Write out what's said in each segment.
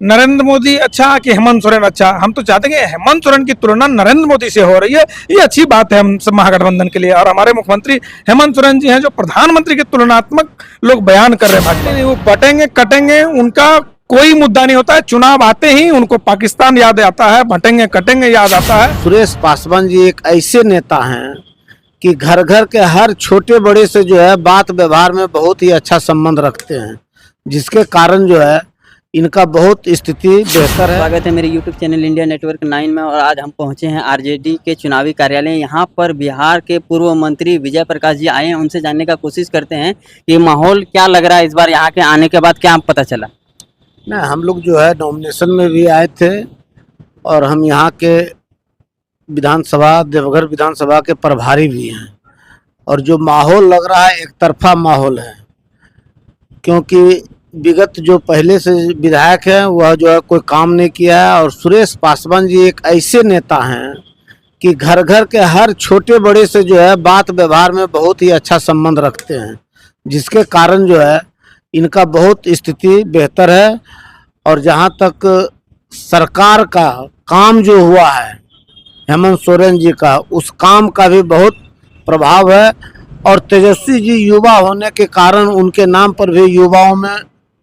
नरेंद्र मोदी अच्छा कि हेमंत सोरेन अच्छा? हम तो चाहते हैं कि हेमंत सोरेन की तुलना नरेंद्र मोदी से हो रही है, ये अच्छी बात है हम सब महागठबंधन के लिए। और हमारे मुख्यमंत्री हेमंत सोरेन जी हैं जो प्रधानमंत्री के तुलनात्मक लोग बयान कर रहे हैं भाजपा। नहीं, वो बटेंगे कटेंगे उनका कोई मुद्दा नहीं होता है। चुनाव आते ही उनको पाकिस्तान याद आता है, बटेंगे कटेंगे याद आता है। सुरेश पासवान जी एक ऐसे नेता हैं कि घर घर के हर छोटे बड़े से जो है बात व्यवहार में बहुत ही अच्छा संबंध रखते हैं, जिसके कारण जो है इनका बहुत स्थिति बेहतर है। स्वागत है मेरे YouTube चैनल इंडिया नेटवर्क 9 में। और आज हम पहुंचे हैं आरजेडी के चुनावी कार्यालय। यहां पर बिहार के पूर्व मंत्री विजय प्रकाश जी आए हैं, उनसे जानने का कोशिश करते हैं कि माहौल क्या लग रहा है इस बार यहाँ के आने के बाद, क्या पता चला। ना हम लोग जो है नॉमिनेशन में भी आए थे और हम यहाँ के विधानसभा देवघर विधानसभा के प्रभारी भी हैं, और जो माहौल लग रहा है एक तरफा माहौल है, क्योंकि विगत जो पहले से विधायक हैं वह जो है कोई काम नहीं किया है। और सुरेश पासवान जी एक ऐसे नेता हैं कि घर घर के हर छोटे बड़े से जो है बात व्यवहार में बहुत ही अच्छा संबंध रखते हैं, जिसके कारण जो है इनका बहुत स्थिति बेहतर है। और जहाँ तक सरकार का काम जो हुआ है हेमंत सोरेन जी का, उस काम का भी बहुत प्रभाव है। और तेजस्वी जी युवा होने के कारण उनके नाम पर भी युवाओं में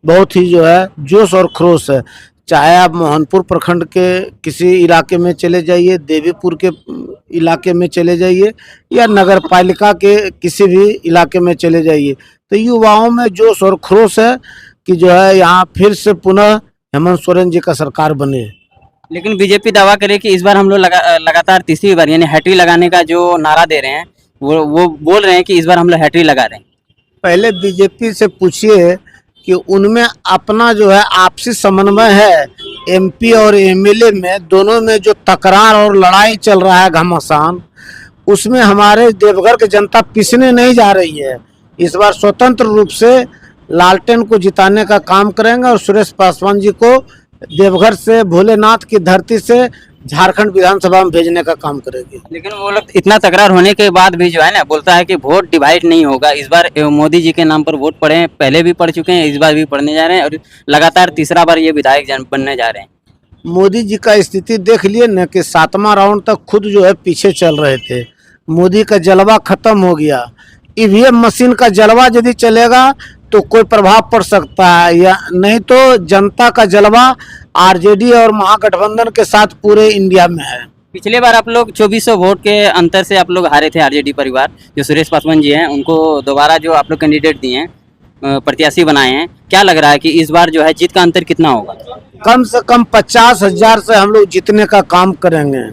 बहुत ही जो है जोश और खरोश है। चाहे आप मोहनपुर प्रखंड के किसी इलाके में चले जाइए, देवीपुर के इलाके में चले जाइए, या नगर पालिका के किसी भी इलाके में चले जाइए, तो युवाओं में जोश और खरोश है कि जो है यहाँ फिर से पुनः हेमंत सोरेन जी का सरकार बने। लेकिन बीजेपी दावा करे कि इस बार हम लोग लगातार तीसरी बार यानी हैट्रिक लगाने का जो नारा दे रहे हैं, वो बोल रहे हैं कि इस बार हम लोग हैट्रिक लगा रहे हैं। पहले बीजेपी से पूछिए कि उनमें अपना जो है आपसी समन्वय है। एमपी और एमएलए में दोनों में जो तकरार और लड़ाई चल रहा है घमासान, उसमें हमारे देवघर की जनता पिसने नहीं जा रही है। इस बार स्वतंत्र रूप से लालटेन को जिताने का काम करेंगे और सुरेश पासवान जी को देवघर से भोलेनाथ की धरती से झारखंड विधानसभा में भेजने का काम करेगी। लेकिन वो लोग इतना तकरार होने के बाद भी जो है ना बोलता है कि वोट डिवाइड नहीं होगा। इस बार मोदी जी के नाम पर वोट पड़े हैं, पहले भी पड़ चुके हैं, इस बार भी पड़ने जा रहे हैं और लगातार तीसरा बार ये विधायक बनने जा रहे हैं। मोदी जी का स्थिति देख लिए न कि 7वां राउंड तक खुद जो है पीछे चल रहे थे। मोदी का जलवा खत्म हो गया। ईवीएम मशीन का जलवा यदि चलेगा तो कोई प्रभाव पड़ सकता है, या नहीं तो जनता का जलवा आरजेडी और महागठबंधन के साथ पूरे इंडिया में है। पिछले बार आप लोग 2400 वोट के अंतर से आप लोग हारे थे। आरजेडी परिवार जो सुरेश पासवान जी हैं उनको दोबारा जो आप लोग कैंडिडेट दिए हैं, प्रत्याशी बनाए हैं, क्या लग रहा है कि इस बार जो है जीत का अंतर कितना होगा? कम से कम 50,000 से हम लोग जीतने का काम करेंगे।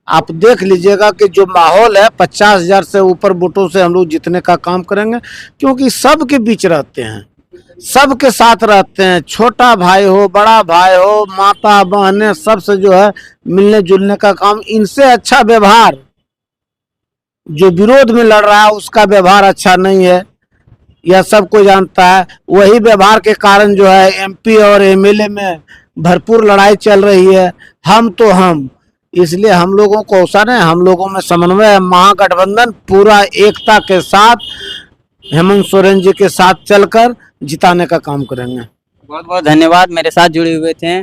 आप देख लीजिएगा कि जो माहौल है 50,000 से ऊपर वोटों से हम लोग जीतने का काम करेंगे, क्योंकि सबके बीच रहते हैं, सबके साथ रहते हैं। छोटा भाई हो, बड़ा भाई हो, माता बहनें, सबसे जो है मिलने जुलने का काम। इनसे अच्छा व्यवहार जो विरोध में लड़ रहा है उसका व्यवहार अच्छा नहीं है, यह सबको जानता है। वही व्यवहार के कारण जो है एमपी और एमएलए में भरपूर लड़ाई चल रही है। हम तो हम, इसलिए हम लोगों को अवसर है, हम लोगों में समन्वय है। महागठबंधन पूरा एकता के साथ हेमंत सोरेन जी के साथ चलकर जिताने का काम करेंगे। बहुत बहुत धन्यवाद। मेरे साथ जुड़े हुए थे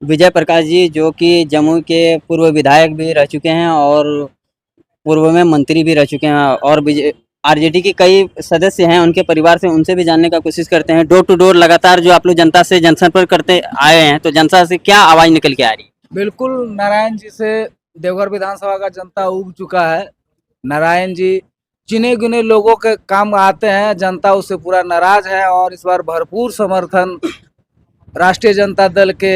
विजय प्रकाश जी, जो कि जमुई के पूर्व विधायक भी रह चुके हैं और पूर्व में मंत्री भी रह चुके हैं। और आरजेडी के कई सदस्य हैं उनके परिवार से, उनसे भी जानने का कोशिश करते हैं। डोर टू डोर लगातार जो आप लोग जनता से जनसंपर्क करते आए हैं, तो जनता से क्या आवाज़ निकल के आ रही है? बिल्कुल, नारायण जी से देवघर विधानसभा का जनता उब चुका है। नारायण जी चिने गिने लोगों के काम आते हैं, जनता उससे पूरा नाराज है। और इस बार भरपूर समर्थन राष्ट्रीय जनता दल के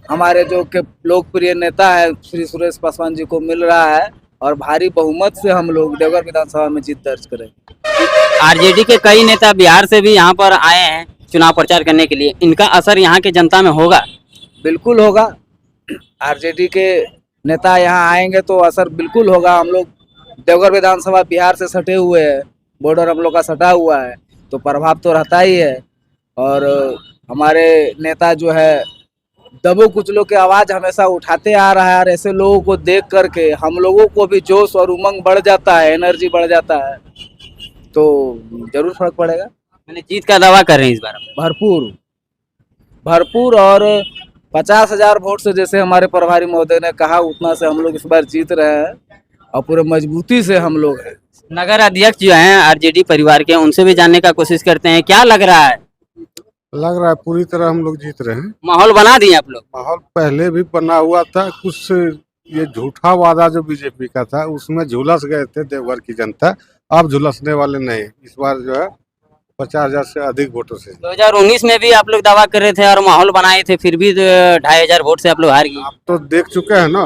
हमारे जो के लोकप्रिय नेता है श्री सुरेश पासवान जी को मिल रहा है, और भारी बहुमत से हम लोग देवघर विधानसभा में जीत दर्ज करेंगे। आरजेडी के कई नेता बिहार से भी यहाँ पर आए हैं चुनाव प्रचार करने के लिए, इनका असर यहाँ के जनता में होगा? बिल्कुल होगा। आरजेडी के नेता यहाँ आएंगे तो असर बिल्कुल होगा। हम लोग देवघर विधानसभा बिहार से सटे हुए हैं, बॉर्डर हम लोग का सटा हुआ है, तो प्रभाव तो रहता ही है। और हमारे नेता जो है दबो कुचलों की आवाज़ हमेशा उठाते आ रहा है, और ऐसे लोगों को देख करके हम लोगों को भी जोश और उमंग बढ़ जाता है, एनर्जी बढ़ जाता है, तो जरूर फर्क पड़ेगा। मैंने जीत का दावा कर रहे हैं इस बार? भरपूर भरपूर। और 50,000 वोट से जैसे हमारे प्रभारी महोदय ने कहा उतना से हम लोग इस बार जीत रहे हैं और पूरे मजबूती से हम लोग हैं। नगर अध्यक्ष जो हैं आरजेडी परिवार के, उनसे भी जानने का कोशिश करते हैं। क्या लग रहा है? लग रहा है पूरी तरह हम लोग जीत रहे हैं। माहौल बना दिए आप लोग? माहौल पहले भी बना हुआ था, कुछ ये झूठा वादा जो बीजेपी का था उसमें झुलस गए थे देवघर की जनता। अब झुलसने वाले नहीं, इस बार जो है 50,000 से अधिक वोटों से। 2019 में भी आप लोग दावा कर रहे थे और माहौल बनाए थे, फिर भी 2,500 वोट से आप लोग हार गए। आप तो देख चुके हैं ना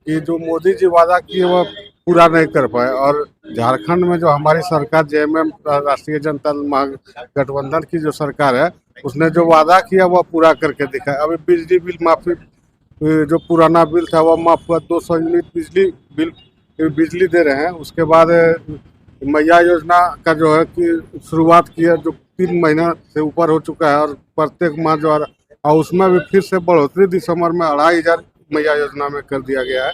कि जो मोदी जी वादा किए वो पूरा नहीं कर पाए, और झारखंड में जो हमारी सरकार जेएमएम राष्ट्रीय जनता गठबंधन की जो सरकार है उसने जो वादा किया वो पूरा करके दिखाया। अभी बिजली बिल माफी, जो पुराना बिल था वो माफ हुआ, 200 यूनिट बिजली दे रहे हैं। उसके बाद मैया योजना का जो है कि शुरुआत की है, जो 3 महीना से ऊपर हो चुका है, और प्रत्येक माह जो है और उसमें भी फिर से बढ़ोतरी दिसंबर में 2,500 मैया योजना में कर दिया गया है।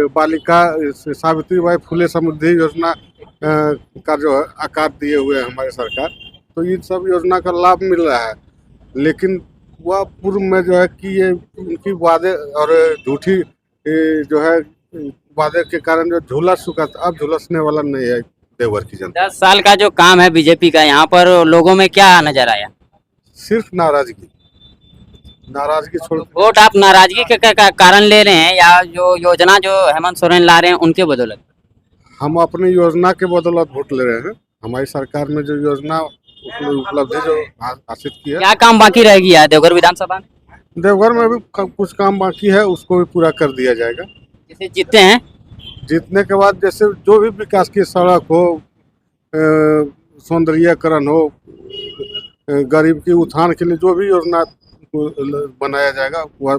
बालिका सावित्रीबाई फुले समृद्धि योजना का जो है आकार दिए हुए है हमारी सरकार, तो इन सब योजना का लाभ मिल रहा है। लेकिन वह पूर्व में जो है कि ये उनकी वादे और झूठी जो है वादे के कारण जो झुलस चुका था, अब झुलसने वाला नहीं है देवघर की जनता। 10 साल का जो काम है बीजेपी का, यहाँ पर लोगों में क्या नजर आया? सिर्फ नाराजगी छोड़ वोट आप नाराजगी के कारण ले रहे हैं, या जो योजना जो हेमंत सोरेन ला रहे हैं उनके बदौलत? हम अपनी योजना के बदौलत वोट ले रहे हैं। हमारी सरकार में जो योजना उपलब्धि जो हासिल की है। क्या काम बाकी रह गया है देवघर विधानसभा में? देवघर में भी कुछ काम बाकी है, उसको भी पूरा कर दिया जाएगा। जैसे जीतते हैं, जीतने के बाद जैसे जो भी विकास की सड़क हो, सौंदर्यीकरण हो, गरीब की उत्थान के लिए जो भी योजना बनाया जाएगा वह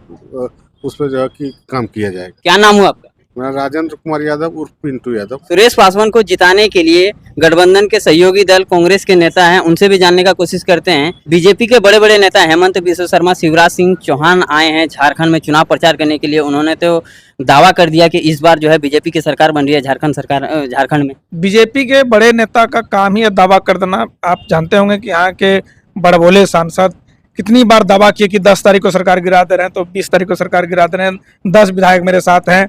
उस पर जो है कि काम किया जाएगा। क्या नाम हुआ आपका? मैं राजेंद्र कुमार यादव उर्फ पिंटू यादव। सुरेश पासवान को जिताने के लिए गठबंधन के सहयोगी दल कांग्रेस के नेता हैं, उनसे भी जानने का कोशिश करते हैं। बीजेपी के बड़े बड़े नेता हेमंत बिस्वा शर्मा, शिवराज सिंह चौहान आए हैं झारखंड में चुनाव प्रचार करने के लिए। उन्होंने तो दावा कर दिया कि इस बार जो है बीजेपी की सरकार बन रही है झारखंड में। बीजेपी के बड़े नेता का काम ही है दावा कर देना। आप जानते होंगे कि यहाँ के बड़बोले सांसद कितनी बार दावा किए कि 10 तारीख को सरकार गिरा दे रहे हैं, तो 20 तारीख को सरकार गिरा दे रहे हैं। 10 विधायक मेरे साथ हैं,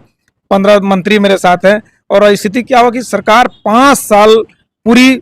15 मंत्री मेरे साथ हैं, और स्थिति क्या होगी, सरकार 5 साल पूरी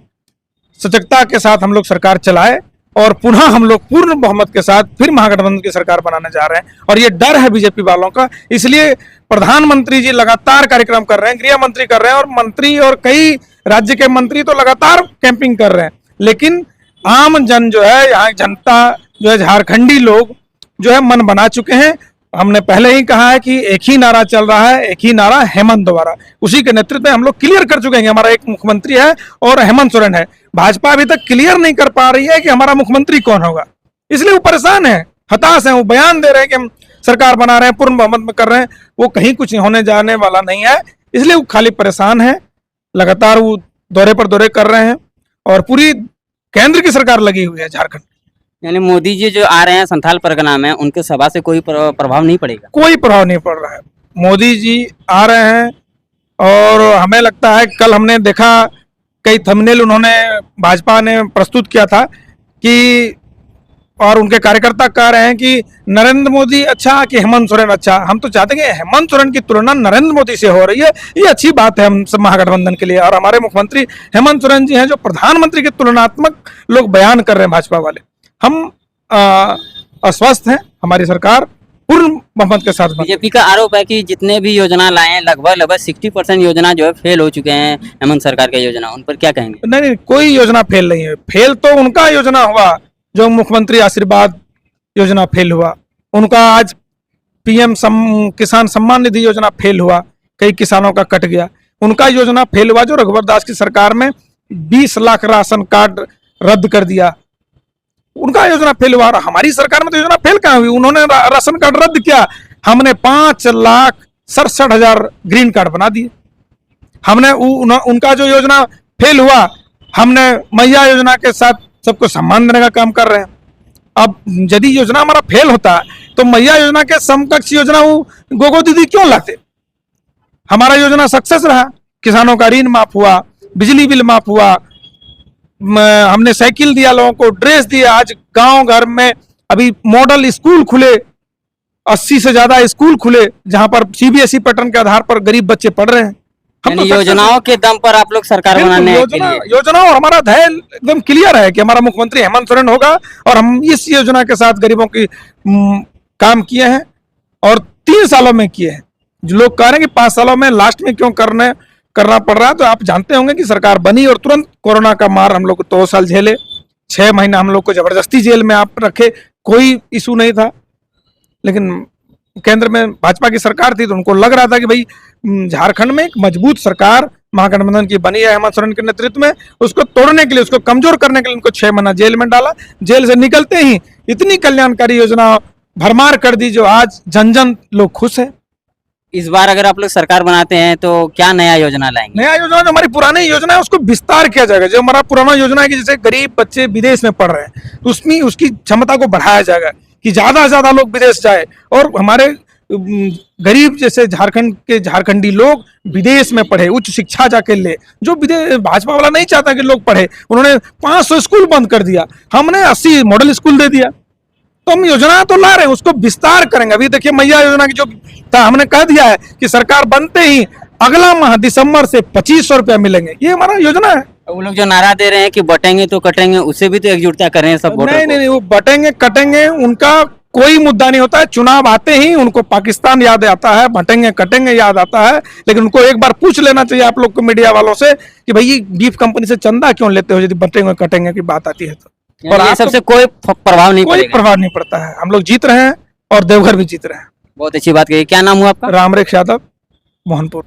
सजगता के साथ हम लोग सरकार चलाए और पुनः हम लोग पूर्ण बहुमत के साथ फिर महागठबंधन की सरकार बनाने जा रहे हैं। और ये डर है बीजेपी वालों का, इसलिए प्रधानमंत्री जी लगातार कार्यक्रम कर रहे हैं, गृह मंत्री कर रहे हैं, और मंत्री और कई राज्य के मंत्री तो लगातार कैंपिंग कर रहे हैं। लेकिन आम जन जो है, यहाँ जनता जो है, झारखंडी लोग जो है मन बना चुके हैं। हमने पहले ही कहा है कि एक ही नारा चल रहा है, एक ही नारा हेमंत द्वारा, उसी के नेतृत्व में हम लोग क्लियर कर चुके हैं। हमारा एक मुख्यमंत्री है और हेमंत सोरेन है। भाजपा अभी तक क्लियर नहीं कर पा रही है कि हमारा मुख्यमंत्री कौन होगा, इसलिए वो परेशान है, हताश है। वो बयान दे रहे हैं कि हम सरकार बना रहे हैं, पूर्ण बहुमत में कर रहे हैं, वो कहीं कुछ होने जाने वाला नहीं है, इसलिए वो खाली परेशान है। लगातार वो दौरे पर दौरे कर रहे हैं और पूरी केंद्र की सरकार लगी हुई है झारखंड। यानी मोदी जी जो आ रहे हैं संथाल परगना में, उनके सभा से कोई प्रभाव नहीं पड़ेगा? कोई प्रभाव नहीं पड़ रहा है। मोदी जी आ रहे हैं और हमें लगता है, कल हमने देखा कई थंबनेल उन्होंने भाजपा ने प्रस्तुत किया था कि, और उनके कार्यकर्ता कह रहे हैं कि नरेंद्र मोदी अच्छा कि हेमंत सोरेन अच्छा। हम तो चाहते हैं कि हेमंत सोरेन की तुलना नरेंद्र मोदी से हो रही है, ये अच्छी बात है हम सब महागठबंधन के लिए। और हमारे मुख्यमंत्री हेमंत सोरेन जी हैं, जो प्रधानमंत्री के तुलनात्मक लोग बयान कर रहे हैं भाजपा वाले। हम अस्वस्थ हैं, हमारी सरकार पूर्ण बहुमत के साथ। बीजेपी का आरोप है कि जितने भी योजना लाए हैं लगभग 60% योजना जो है फेल हो चुके हैं हेमंत सरकार की योजना, उन पर क्या कहेंगे? नहीं, कोई योजना फेल नहीं है। फेल तो उनका योजना हुआ जो मुख्यमंत्री आशीर्वाद योजना फेल हुआ, उनका आज पीएम किसान सम्मान निधि योजना फेल हुआ, कई किसानों का कट गया। उनका योजना फेल हुआ जो रघुवर दास की सरकार में 20 लाख राशन कार्ड रद्द कर दिया, उनका योजना फेल हुआ। और हमारी सरकार में तो योजना फेल कहाँ हुई, उन्होंने राशन कार्ड रद्द किया, हमने 5,67,000 ग्रीन कार्ड बना दिए। हमने उनका जो योजना फेल हुआ, हमने मैया योजना के साथ सबको सम्मान देने का काम कर रहे हैं। अब यदि योजना हमारा फेल होता तो मैया योजना के समकक्ष योजना वो गोगो दीदी क्यों लाते? हमारा योजना सक्सेस रहा, किसानों का ऋण माफ हुआ, बिजली बिल माफ हुआ, हमने साइकिल दिया, लोगों को ड्रेस दिया। आज गांव घर में अभी मॉडल स्कूल खुले, 80 से ज्यादा स्कूल खुले जहां पर सीबीएसई पैटर्न के आधार पर गरीब बच्चे पढ़ रहे हैं। हम यानी तो योजनाओं के दम पर आप लोग सरकार बिल्कुल बनाने के योजना लिए योजना और हमारा ध्येय एकदम क्लियर है कि हमारा मुख्यमंत्री हेमंत सोरेन होगा और हम इस योजना के साथ गरीबों की काम किए हैं और 3 सालों में किए हैं। जो लोग कह रहे हैं कि 5 सालों में लास्ट में क्यों करना पड़ रहा है, तो आप जानते होंगे कि सरकार बनी और तुरंत कोरोना का मार हम लोग को 2 साल झेले, 6 महीना हम लोग को जबरदस्ती जेल में आप रखे, कोई इशू नहीं था। लेकिन केंद्र में भाजपा की सरकार थी तो उनको लग रहा था कि भाई झारखंड में एक मजबूत सरकार महागठबंधन की बनी है हेमंत सोरेन के नेतृत्व में, उसको तोड़ने के लिए, उसको कमजोर करने के लिए उनको 6 महीना जेल में डाला। जेल से निकलते ही इतनी कल्याणकारी योजना भरमार कर दी जो आज जन जन लोग खुश है। इस बार अगर आप लोग सरकार बनाते हैं तो क्या नया योजना लाएंगे? नया योजना जो हमारी पुरानी योजना है उसको विस्तार किया जाएगा। जो हमारा पुराना योजना है कि जैसे गरीब बच्चे विदेश में पढ़ रहे हैं तो उसमें उसकी क्षमता को बढ़ाया जाएगा कि ज्यादा से ज्यादा लोग विदेश जाए और हमारे गरीब जैसे झारखंड के झारखंडी लोग विदेश में पढ़े, उच्च शिक्षा जाके ले। जो विदेश भाजपा वाला नहीं चाहता कि लोग पढ़े, उन्होंने 500 स्कूल बंद कर दिया, हमने 80 मॉडल स्कूल दे दिया। तो हम योजना तो ला रहे हैं, उसको विस्तार करेंगे। अभी देखिए मैया योजना की जो था हमने कह दिया है कि सरकार बनते ही अगला माह दिसंबर से 2500 रुपया मिलेंगे, ये हमारा योजना है। वो लोग जो नारा दे रहे हैं कि बटेंगे तो कटेंगे, उससे भी तो एकजुटता कर रहे हैं सब वोटर नहीं, वो बटेंगे कटेंगे उनका कोई मुद्दा नहीं होता है। चुनाव आते ही उनको पाकिस्तान याद आता है, बटेंगे कटेंगे याद आता है। लेकिन उनको एक बार पूछ लेना चाहिए आप लोग को, मीडिया वालों से, कि भाई बीफ कंपनी से चंदा क्यों लेते हो यदि बटेंगे कटेंगे की बात आती है तो। और आप सबसे कोई प्रभाव नहीं कोई पड़ेगा। प्रभाव नहीं पड़ता है। हम लोग जीत रहे हैं और देवघर भी जीत रहे हैं। बहुत अच्छी बात कही। क्या नाम हुआ आपका? रामरेख यादव, मोहनपुर।